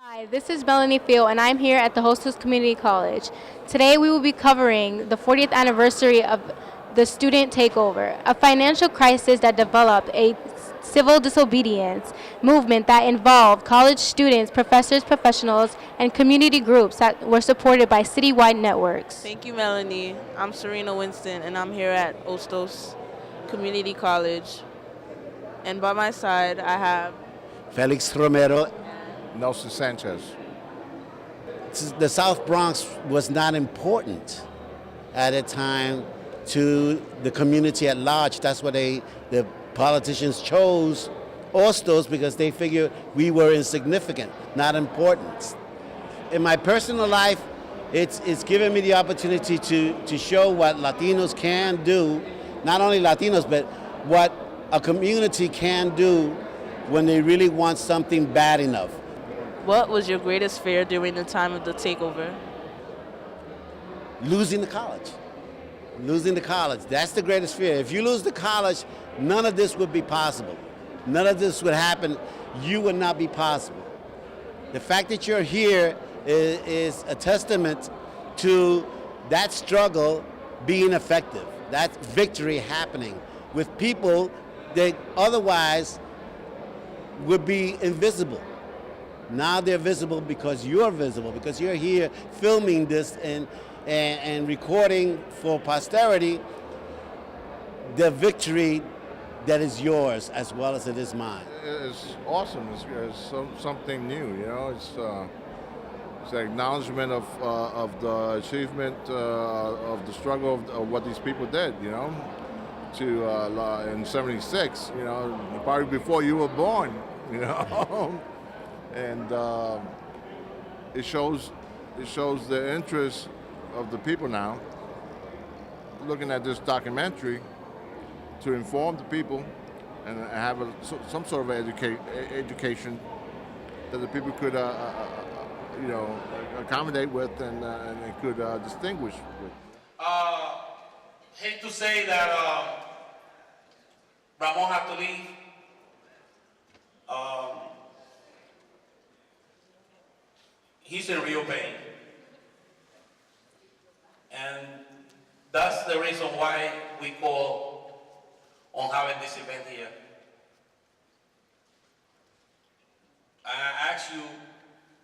Hi, this is Melanie Field, and I'm here at the Hostos Community College. Today we will be covering the 40th anniversary of the student takeover, a financial crisis that developed a civil disobedience movement that involved college students, professors, professionals, and community groups that were supported by citywide networks. Thank you, Melanie. I'm Serena Winston, and I'm here at Hostos Community College. And by my side, I have Felix Romero. Nelson Sanchez. The South Bronx was not important at a time to the community at large. That's why the politicians chose Hostos, because they figured we were insignificant, not important. In my personal life, it's given me the opportunity to show what Latinos can do, not only Latinos, but what a community can do when they really want something bad enough. what was your greatest fear during the time of the takeover? Losing the college. Losing the college. That's the greatest fear. If you lose the college, none of this would be possible. None of this would happen. You would not be possible. The fact that you're here is a testament to that struggle being effective, that victory happening with people that otherwise would be invisible. Now they're visible because you're visible, because you're here filming this and recording for posterity the victory that is yours as well as it is mine. It's awesome. It's something new, you know. It's an acknowledgement of the achievement of the struggle of what these people did, you know. In '76, you know, probably before you were born, you know. And it shows the interest of the people now looking at this documentary to inform the people and have some sort of education that the people could accommodate with and could distinguish with. Hate to say that Ramon had to leave. He's in real pain. And that's the reason why we call on having this event here. And I ask you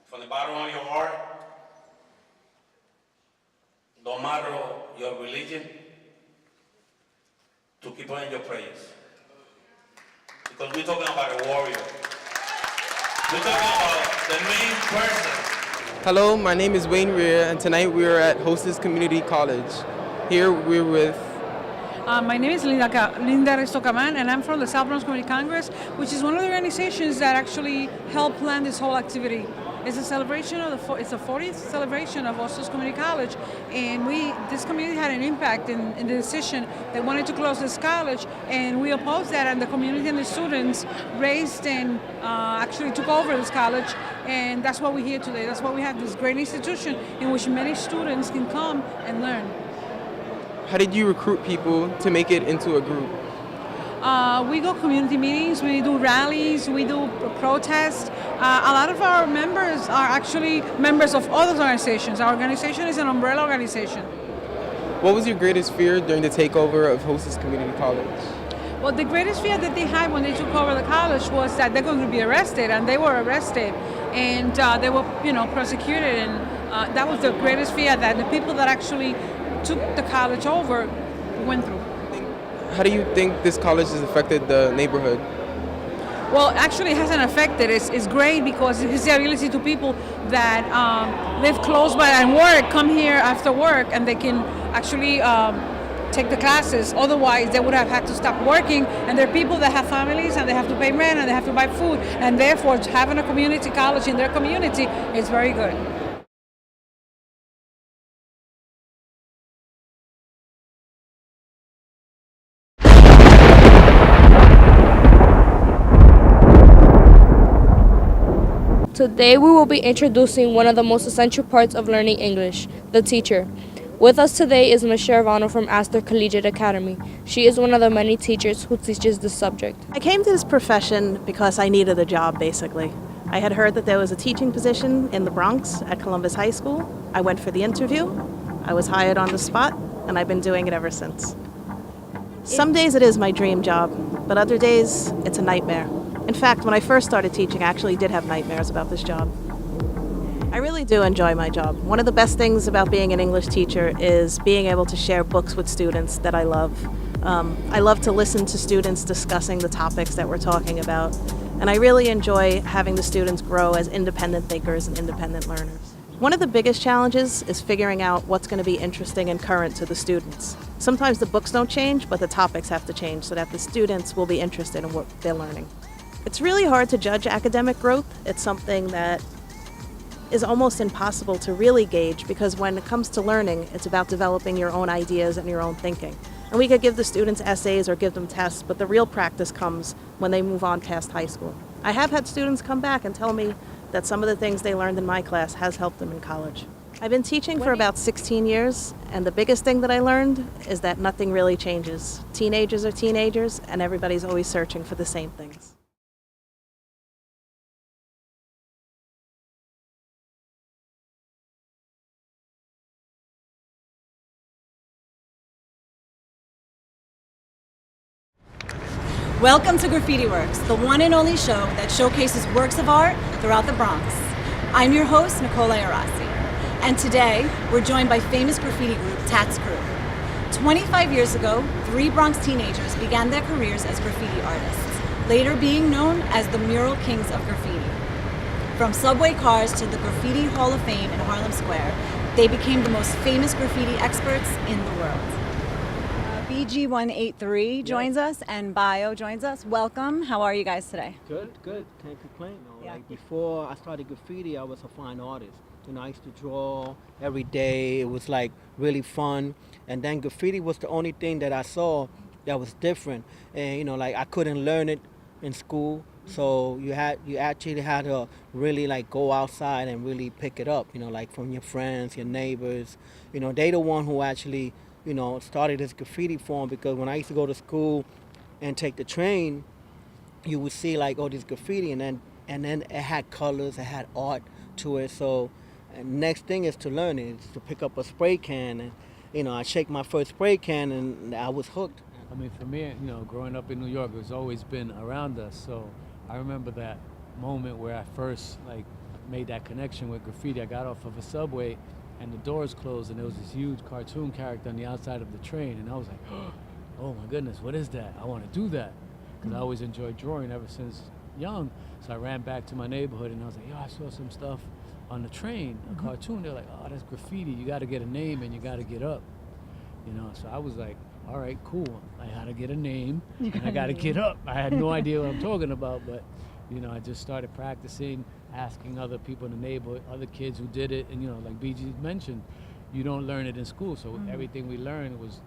from the bottom of your heart, no matter your religion, to keep on in your prayers. Because we're talking about a warrior. We're talking about the main person. Hello, my name is Wayne Rear, and tonight we are at Hostos Community College. Here we're with... My name is Linda Restocaman, and I'm from the South Bronx Community Congress, which is one of the organizations that actually helped plan this whole activity. It's a celebration of it's the 40th celebration of Astor Community College, and this community had an impact in the decision. They wanted to close this college, and we opposed that, and the community and the students raised and actually took over this college, and that's why we're here today. That's why we have this great institution in which many students can come and learn. How did you recruit people to make it into a group? We go community meetings, we do rallies, we do protests. A lot of our members are actually members of other organizations. Our organization is an umbrella organization. What was your greatest fear during the takeover of Hostos Community College? Well, the greatest fear that they had when they took over the college was that they're going to be arrested, and they were arrested, and they were, prosecuted, and that was the greatest fear that the people that actually took the college over went through. How do you think this college has affected the neighborhood? Well, actually it hasn't affected. It's great because it's the ability to people that live close by and work, come here after work, and they can actually take the classes. Otherwise, they would have had to stop working, and there are people that have families and they have to pay rent and they have to buy food, and therefore having a community college in their community is very good. Today we will be introducing one of the most essential parts of learning English, the teacher. With us today is Ms. Sheravano from Astor Collegiate Academy. She is one of the many teachers who teaches this subject. I came to this profession because I needed a job, basically. I had heard that there was a teaching position in the Bronx at Columbus High School. I went for the interview. I was hired on the spot, and I've been doing it ever since. Some days it is my dream job, but other days it's a nightmare. In fact, when I first started teaching, I actually did have nightmares about this job. I really do enjoy my job. One of the best things about being an English teacher is being able to share books with students that I love. I love to listen to students discussing the topics that we're talking about, and I really enjoy having the students grow as independent thinkers and independent learners. One of the biggest challenges is figuring out what's going to be interesting and current to the students. Sometimes the books don't change, but the topics have to change so that the students will be interested in what they're learning. It's really hard to judge academic growth. It's something that is almost impossible to really gauge because when it comes to learning, it's about developing your own ideas and your own thinking. And we could give the students essays or give them tests, but the real practice comes when they move on past high school. I have had students come back and tell me that some of the things they learned in my class has helped them in college. I've been teaching for about 16 years, and the biggest thing that I learned is that nothing really changes. Teenagers are teenagers, and everybody's always searching for the same things. Welcome to Graffiti Works, the one and only show that showcases works of art throughout the Bronx. I'm your host, Nicola Arasi, and today we're joined by famous graffiti group Tats Crew. 25 years ago, 3 Bronx teenagers began their careers as graffiti artists, later being known as the Mural Kings of Graffiti. From subway cars to the Graffiti Hall of Fame in Harlem Square, they became the most famous graffiti experts in the world. BG183 joins us, and Bio joins us. Welcome. How are you guys today? Good. Can't complain. Like before I started graffiti, I was a fine artist. I used to draw every day. It was like really fun. And then graffiti was the only thing that I saw that was different. And like I couldn't learn it in school. So you actually had to really like go outside and really pick it up, like from your friends, your neighbors. They the one who actually started this graffiti form, because when I used to go to school and take the train, you would see like all this graffiti, and then it had colors, it had art to it. So next thing is to learn it, is to pick up a spray can, and I shake my first spray can, and I was hooked. I mean, for me, growing up in New York, it's always been around us. So I remember that moment where I first like made that connection with graffiti. I got off of a subway, and the doors closed, and there was this huge cartoon character on the outside of the train, and I was like, oh my goodness, what is that? I want to do that, because I always enjoyed drawing ever since young. So I ran back to my neighborhood, and I was like, I saw some stuff on the train, a cartoon. They're like, oh, that's graffiti. You got to get a name, and you got to get up. So I was like, all right, cool. I got to get a name, and I got to get up. I had no idea what I'm talking about, but I just started practicing, asking other people in the neighborhood, other kids who did it. And, like BG mentioned, you don't learn it in school. So everything we learned was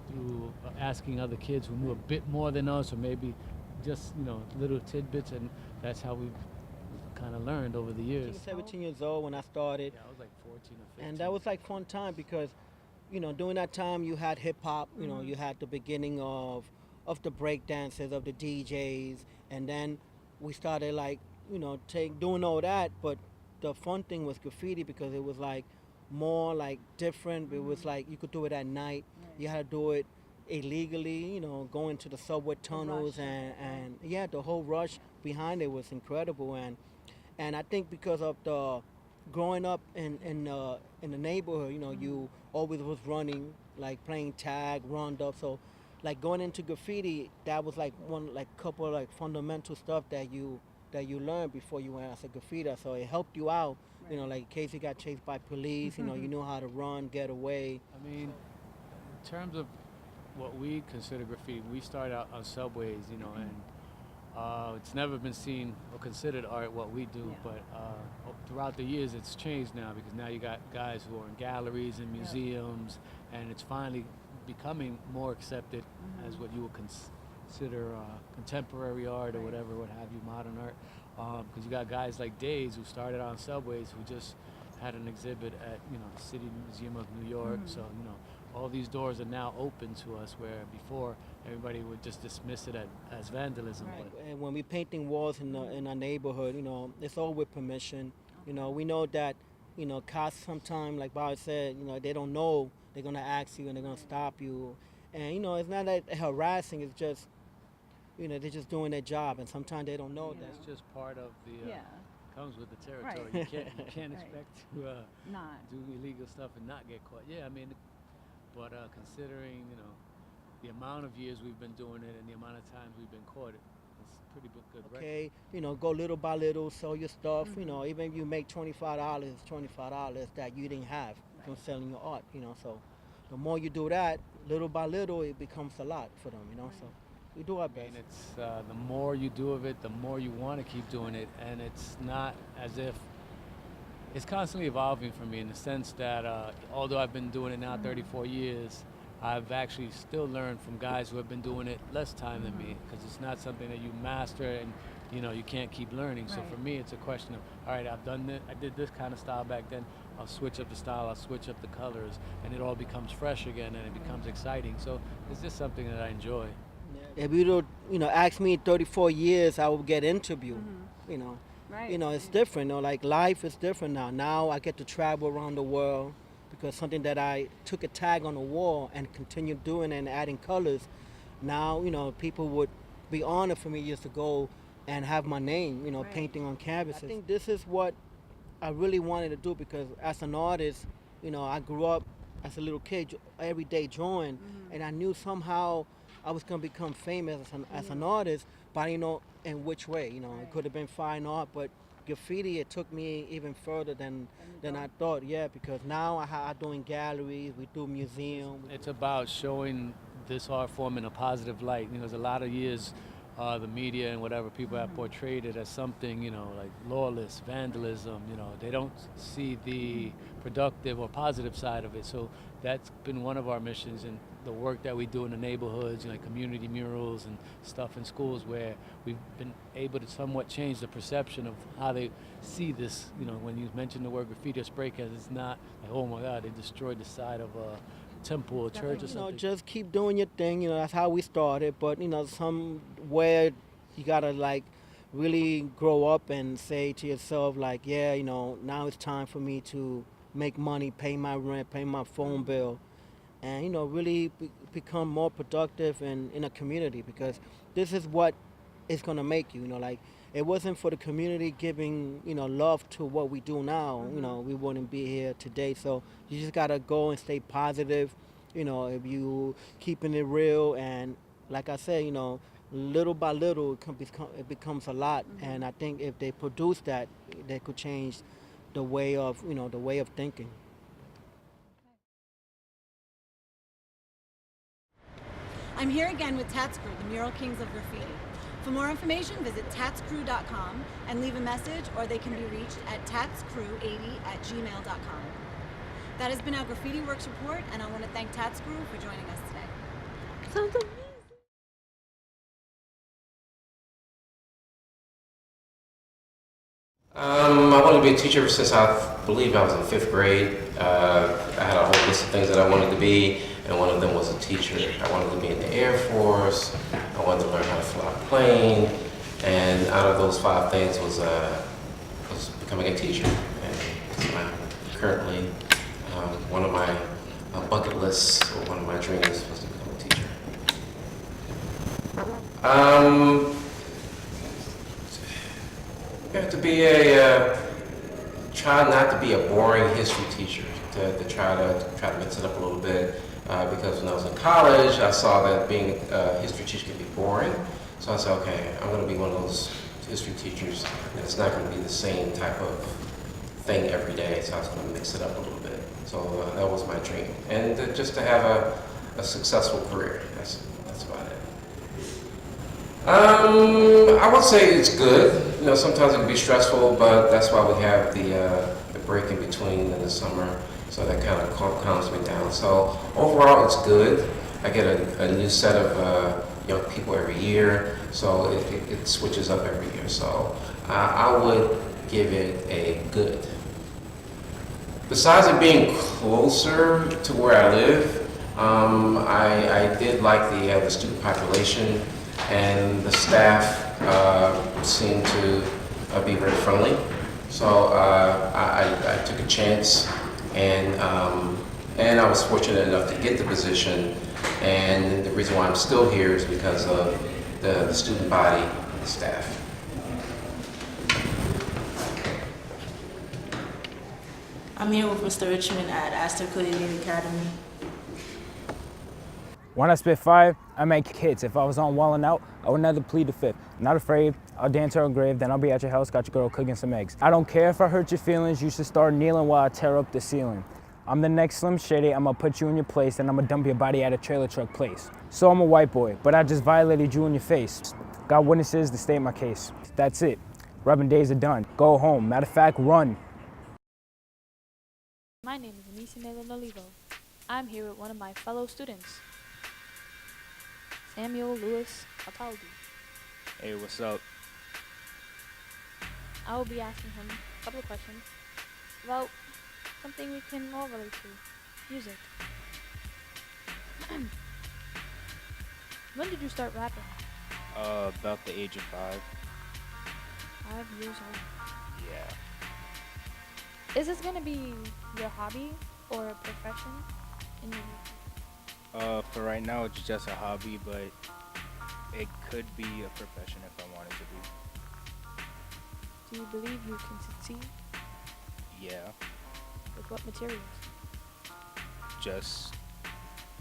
through asking other kids who knew a bit more than us, or maybe just, little tidbits. And that's how we've kind of learned over the years. I was 17 years old when I started. Yeah, I was like 14 or 15. And that was like fun time because, during that time you had hip hop, you had the beginning of the break dances, of the DJs. And then we started like, doing all that, but the fun thing was graffiti, because it was like more like different. It was like you could do it at night. Right. You had to do it illegally, going to the subway tunnels, and the whole rush behind it was incredible. And I think because of the growing up in the neighborhood, you always was running, like playing tag, roundup. So like going into graffiti, that was like couple of like fundamental stuff that you learned before you went as a graffiter. So it helped you out, like in case you got chased by police, you knew how to run, get away. I mean, in terms of what we consider graffiti, we started out on subways, and it's never been seen or considered art what we do, but throughout the years it's changed now, because now you got guys who are in galleries and museums, and it's finally becoming more accepted as what you would consider contemporary art or whatever, what have you, modern art. Because you got guys like Days who started on subways, who just had an exhibit at the City Museum of New York. So all these doors are now open to us, where before everybody would just dismiss it as vandalism. Right. And when we painting walls in our neighborhood, it's all with permission. We know that, cops sometimes, like Bob said, they don't know. They're gonna ask you and they're gonna stop you. And it's not that harassing. It's just, they're just doing their job, and sometimes they don't know that. It's just part of the. Comes with the territory. Right. You can't expect to Not. do illegal stuff and not get caught. Yeah, I mean, but considering the amount of years we've been doing it and the amount of times we've been caught, it's pretty good record. Okay, go little by little, sell your stuff. Even if you make $25 that you didn't have from selling your art. So the more you do that, little by little, it becomes a lot for them. So we do our best. And it's the more you do of it, the more you want to keep doing it, and it's not as if it's constantly evolving for me in the sense that although I've been doing it now 34 years, I've actually still learned from guys who have been doing it less time than me, because it's not something that you master and you can't keep learning. So for me, it's a question of, all right, I've done this, I did this kind of style back then, I'll switch up the style, I'll switch up the colors, and it all becomes fresh again and it becomes exciting. So it's just something that I enjoy. If you ask me 34 years, I would get interviewed. Right. It's different. Like life is different now. Now I get to travel around the world because something that I took a tag on the wall and continued doing and adding colors. Now, people would be honored for me years to go and have my name, painting on canvases. I think this is what I really wanted to do because as an artist, I grew up as a little kid every day drawing, and I knew somehow I was going to become famous as an artist, but I didn't know in which way. It could have been fine art, but graffiti, it took me even further than I thought, because now I'm doing galleries, we do museums. It's about showing this art form in a positive light. There's a lot of years the media and whatever people have portrayed it as something, like lawless, vandalism. They don't see the productive or positive side of it. So that's been one of our missions, and the work that we do in the neighborhoods, community murals and stuff in schools, where we've been able to somewhat change the perception of how they see this. When you mention the word graffiti or spray cans, it's not like, oh my God, they destroyed the side of a temple or church or something. Just keep doing your thing. That's how we started. But somewhere you gotta really grow up and say to yourself now it's time for me to make money, pay my rent, pay my phone bill, and really become more productive in a community, because this is what is gonna make you. It wasn't for the community giving love to what we do now, we wouldn't be here today. So you just gotta go and stay positive, if you keeping it real, and like I said, little by little it becomes a lot. And I think if they produce that, they could change the way of thinking. I'm here again with Tats Crew, the Mural Kings of Graffiti. For more information, visit tatscrew.com and leave a message, or they can be reached at tatscrew80@gmail.com. That has been our Graffiti Works report, and I want to thank Tats Crew for joining us today. Sounds amazing. I wanted to be a teacher since I believe I was in 5th grade. I had a whole list of things that I wanted to be, and one of them was a teacher. I wanted to be in the Air Force. I wanted to learn how to fly a plane, and out of those 5 things was becoming a teacher. And so currently, one of my bucket lists, or one of my dreams, was to become a teacher. You have to be try not to be a boring history teacher, to try to mix it up a little bit, because when I was in college, I saw that being a history teacher can be boring. So I said, okay, I'm going to be one of those history teachers, and it's not going to be the same type of thing every day, so I was going to mix it up a little bit. So that was my dream, and just to have a successful career. That's about it. I would say it's good. Sometimes it can be stressful, but that's why we have the break in between in the summer, so that kind of calms me down. So overall, it's good. I get a new set of young people every year, so it switches up every year. So I would give it a good. Besides it being closer to where I live, I did like the student population, and the staff seemed to be very friendly. So I took a chance, and I was fortunate enough to get the position. And the reason why I'm still here is because of the student body and the staff. I'm here with Mr. Richmond at Astor Collegiate Academy. When I spit fire, I make hits. If I was on Wallin' Out, I would never plead the fifth. Not afraid, I'll dance to a grave, then I'll be at your house, got your girl cooking some eggs. I don't care if I hurt your feelings, you should start kneeling while I tear up the ceiling. I'm the next Slim Shady, I'ma put you in your place, and I'ma dump your body at a trailer truck place. So I'm a white boy, but I just violated you in your face. Got witnesses to state my case. That's it. Rubbing days are done. Go home. Matter of fact, run. My name is Anisinela Olivo. I'm here with one of my fellow students, Samuel Lewis Apaldi. Hey, what's up? I will be asking him a couple of questions about something we can all relate to, music. When did you start rapping? About the age of 5. 5 years old. Yeah. Is this gonna be your hobby or a profession in your For right now, it's just a hobby, but it could be a profession if I wanted to be. Do you believe you can succeed? Yeah, With what materials? just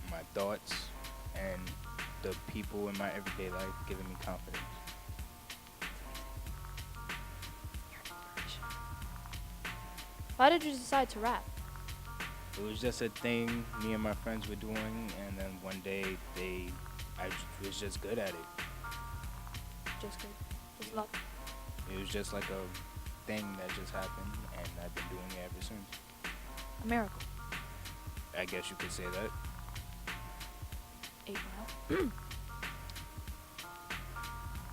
my thoughts and the people in my everyday life giving me confidence. Why did you decide to rap? It was just a thing me and my friends were doing, and then one day I was just good at it. Just good. Just luck. It was just like a thing that just happened, and I've been doing it ever since. A miracle. I guess you could say that. 8 Mile.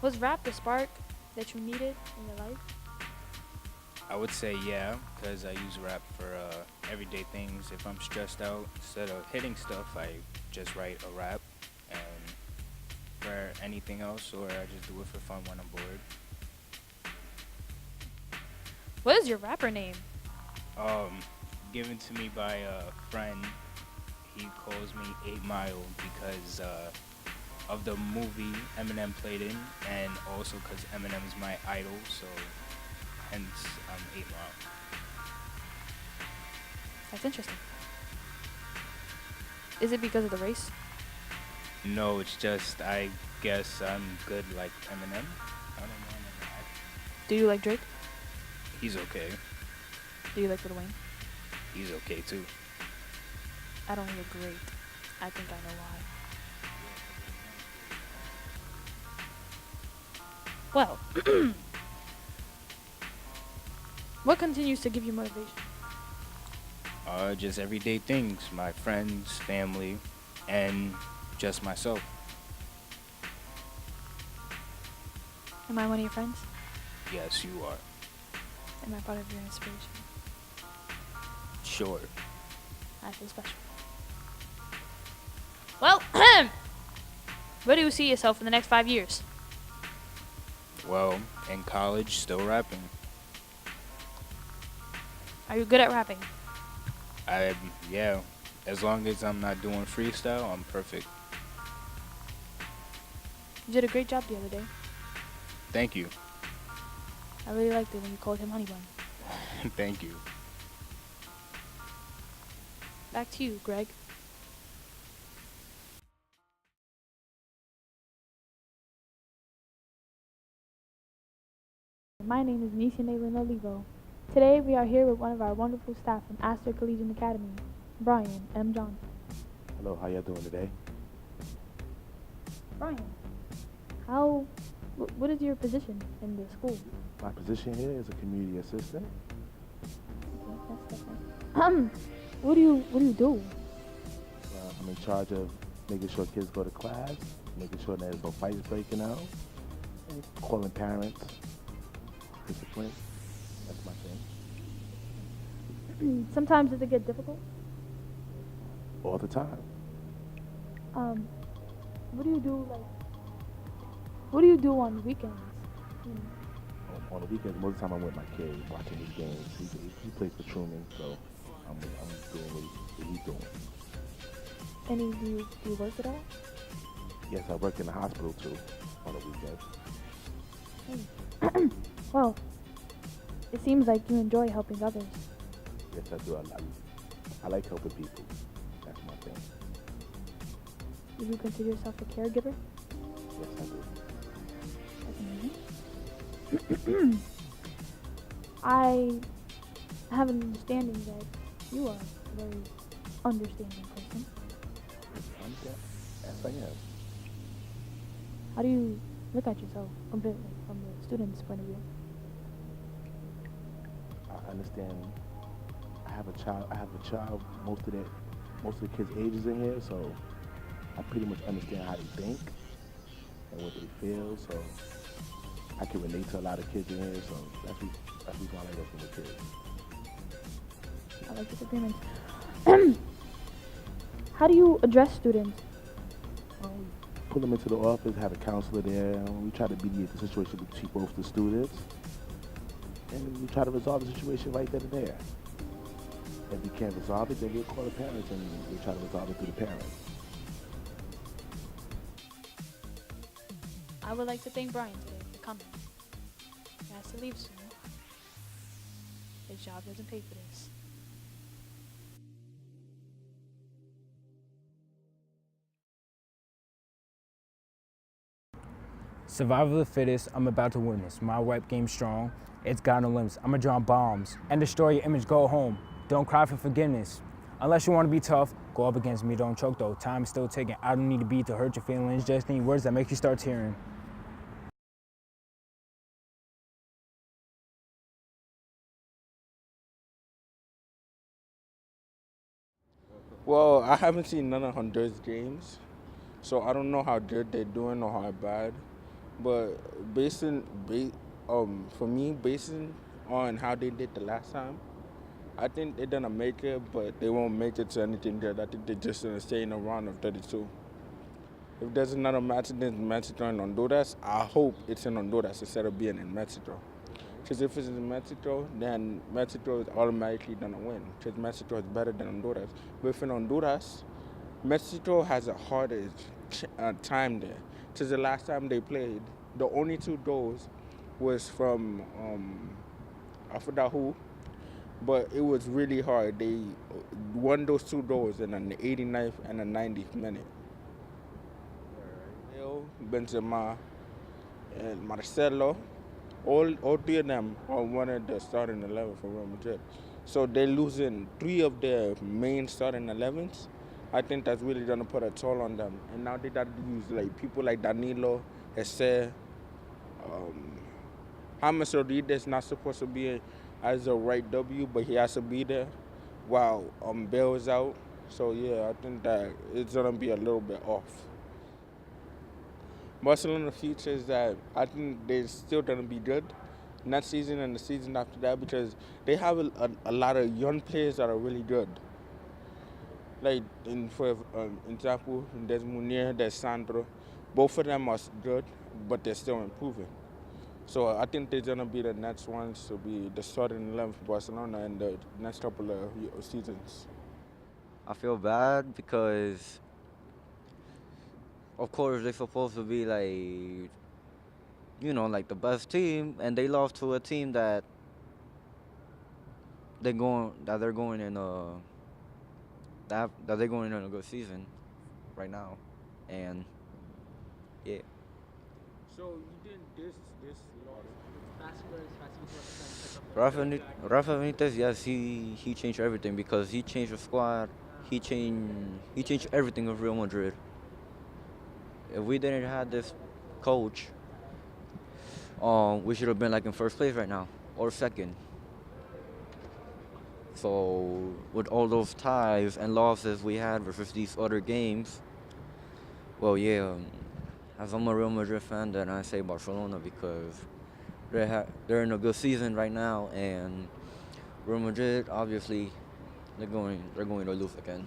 Was rap the spark that you needed in your life? I would say yeah, because I use rap for everyday things. If I'm stressed out, instead of hitting stuff, I just write a rap. And for anything else, or I just do it for fun when I'm bored. What is your rapper name? Given to me by a friend. He calls me 8 Mile because of the movie Eminem played in, and also because Eminem is my idol, so hence I'm 8 Mile. That's interesting. Is it because of the race? No, it's just I guess I'm good like Eminem. I don't know. Do you like Drake? He's okay. Do you like Lil Wayne? He's okay too. I don't hear great. I think I know why. Well, what continues to give you motivation? Just everyday things. My friends, family, and just myself. Am I one of your friends? Yes, you are. Am I part of your inspiration? Sure. I feel special. Well, where do you see yourself in the next 5 years? Well, in college, still rapping. Are you good at rapping? Yeah. As long as I'm not doing freestyle, I'm perfect. You did a great job the other day. Thank you. I really liked it when you called him Honey Bun. Thank you. Back to you, Greg. My name is Nisha Naylin Olivo. Today we are here with one of our wonderful staff from Astor Collegiate Academy, Brian M. Johnson. Hello, how y'all doing today? Brian, what is your position in the school? My position here is a community assistant. Okay, that's different. What do you do? I'm in charge of making sure kids go to class, making sure there's no fights breaking out, and calling parents, discipline. That's my thing. Sometimes does it get difficult? All the time. Um, what do you do like? What do you do on weekends? You know? On the weekends, most of the time I'm with my kid watching his games. He plays for Truman, so I'm doing what he's doing. Any do you work at all? Yes, I work in the hospital too on the weekends. Hey. Well, it seems like you enjoy helping others. Yes, I do. I like helping people. That's my thing. Do you consider yourself a caregiver? Yes, I do. That's amazing. I have an understanding that you are a very understanding person. Yes, I am. How do you look at yourself completely from the student's point of view? I understand. I have a child. Most of the kids' ages in here, so I pretty much understand how they think and what they feel. So I can relate to a lot of kids in here. So that's why I like working with kids. I like this agreement. How do you address students? Pull them into the office, have a counselor there. We try to mediate the situation between both the students, and we try to resolve the situation right then and there. If we can't resolve it, then we'll call the parents and we try to resolve it through the parents. I would like to thank Brian today for coming. He has to leave soon. His job doesn't pay for this. Survival of the fittest, I'm about to witness. My rap game strong, it's got no limits. I'ma drop bombs and destroy your image, go home. Don't cry for forgiveness. Unless you wanna be tough, go up against me, don't choke though. Time is still ticking. I don't need to beat to hurt your feelings, just need words that make you start tearing. Well, I haven't seen none of Honduras games, so I don't know how good they're doing or how bad. But for me, basing on how they did the last time, I think they're gonna make it, but they won't make it to anything good. I think they're just gonna stay in the round of 32. If there's another match in Mexico and Honduras, I hope it's in Honduras instead of being in Mexico. Because if it's in Mexico, then Mexico is automatically gonna win. Because Mexico is better than Honduras. But if in Honduras, Mexico has a harder time there. Because the last time they played, the only 2 goals was from I forgot who, but it was really hard. They won those 2 goals in the 89th and the 90th minute. Benzema and Marcelo, all 3 of them are one of the starting 11 for Real Madrid. So they're losing 3 of their main starting 11s. I think that's really gonna put a toll on them. And now they got to use like people like Danilo, Esse, James Rodriguez not supposed to be as a right W, but he has to be there while Bale is out. So yeah, I think that it's gonna be a little bit off. Barcelona's future is that I think they're still gonna be good next season and the season after that because they have a lot of young players that are really good. Like for example, there's Munir, there's Sandro. Both of them are good, but they're still improving. So I think they're gonna be the next ones to be the starting 11 for Barcelona in the next couple of seasons. I feel bad because, of course, they're supposed to be like, like the best team, and they lost to a team that they're going in that they're going in a good season right now, and yeah. So you didn't this Rafa Benitez, yes, he changed everything because he changed the squad. He changed everything of Real Madrid. If we didn't have this coach, we should have been like in first place right now or second. So with all those ties and losses we had versus these other games, well, yeah, as I'm a Real Madrid fan, then I say Barcelona because they're in a good season right now, and Real Madrid obviously they're going to lose again.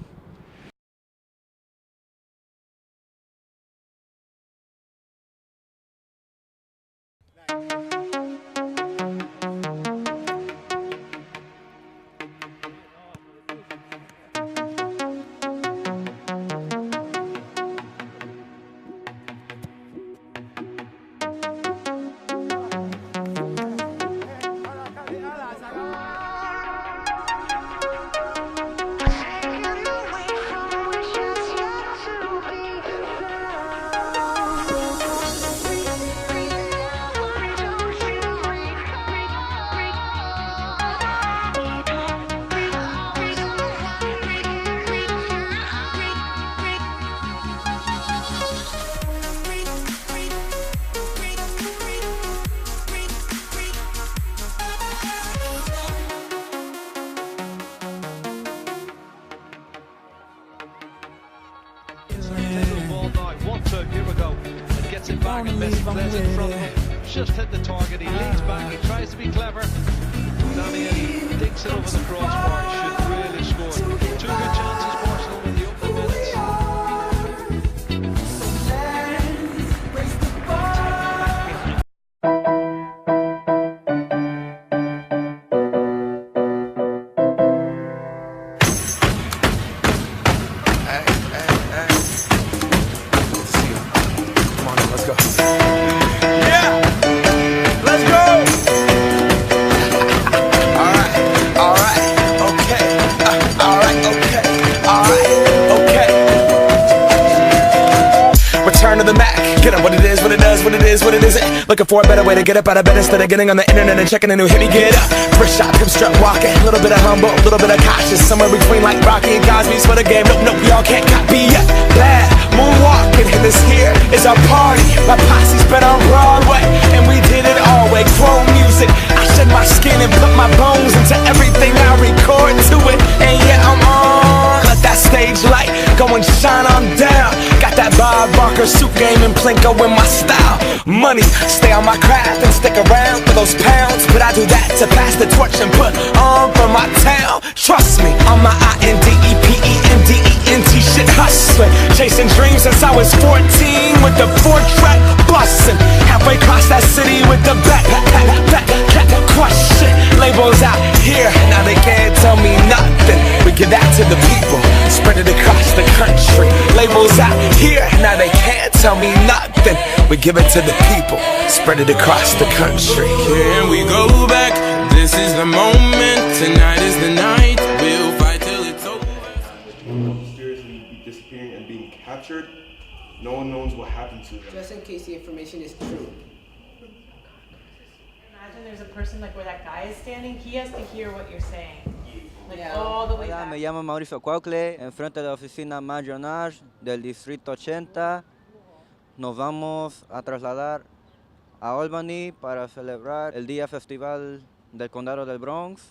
target, Messi plays in front of him, just hit the target, he leans back, he tries to be clever, Daniel dinks it over the crossbar, he should really score. Two good chances, Barcelona in the opening minutes. What it isn't. Looking for a better way to get up out of bed instead of getting on the internet and checking a new hit. Me get up, first shot, pimp strut walking. A little bit of humble, a little bit of cautious. Somewhere between like Rocky and Cosby's for the game. Nope, we all can't copy yet. Bad moonwalking, and this here is our party. My posse's been on Broadway, and we did it all way. Grown music, I shed my skin and put my bones into everything I record to it. And yeah, I'm on. Let that stage light go and shine on down. Got that Bob Barker suit game and Plinko in my style. Money, stay on my craft and stick around for those pounds. But I do that to pass the torch and put on for my town. Trust me, on my INDEPENDENT shit hustling. Chasing dreams since I was 14 with the 4-track bustin'. Halfway across that city with the back crush shit. Labels out here, now they can't tell me nothing. We give that to the people, spread it across the country. Labels out here, now they can't tell me nothing. We give it to the people, spread it across the country. Here we go back, this is the moment, tonight is the night, we'll fight till it's over. Mysteriously disappearing and being captured, no one knows what happened to them. Just in case the information is true. Imagine there's a person like where that guy is standing, he has to hear what you're saying. Like all the way Hola, back. me llamo Mauricio Cuaucle, enfrente de la oficina Majornage del Distrito 80. Nos vamos a trasladar a Albany para celebrar el Día Festival del Condado del Bronx.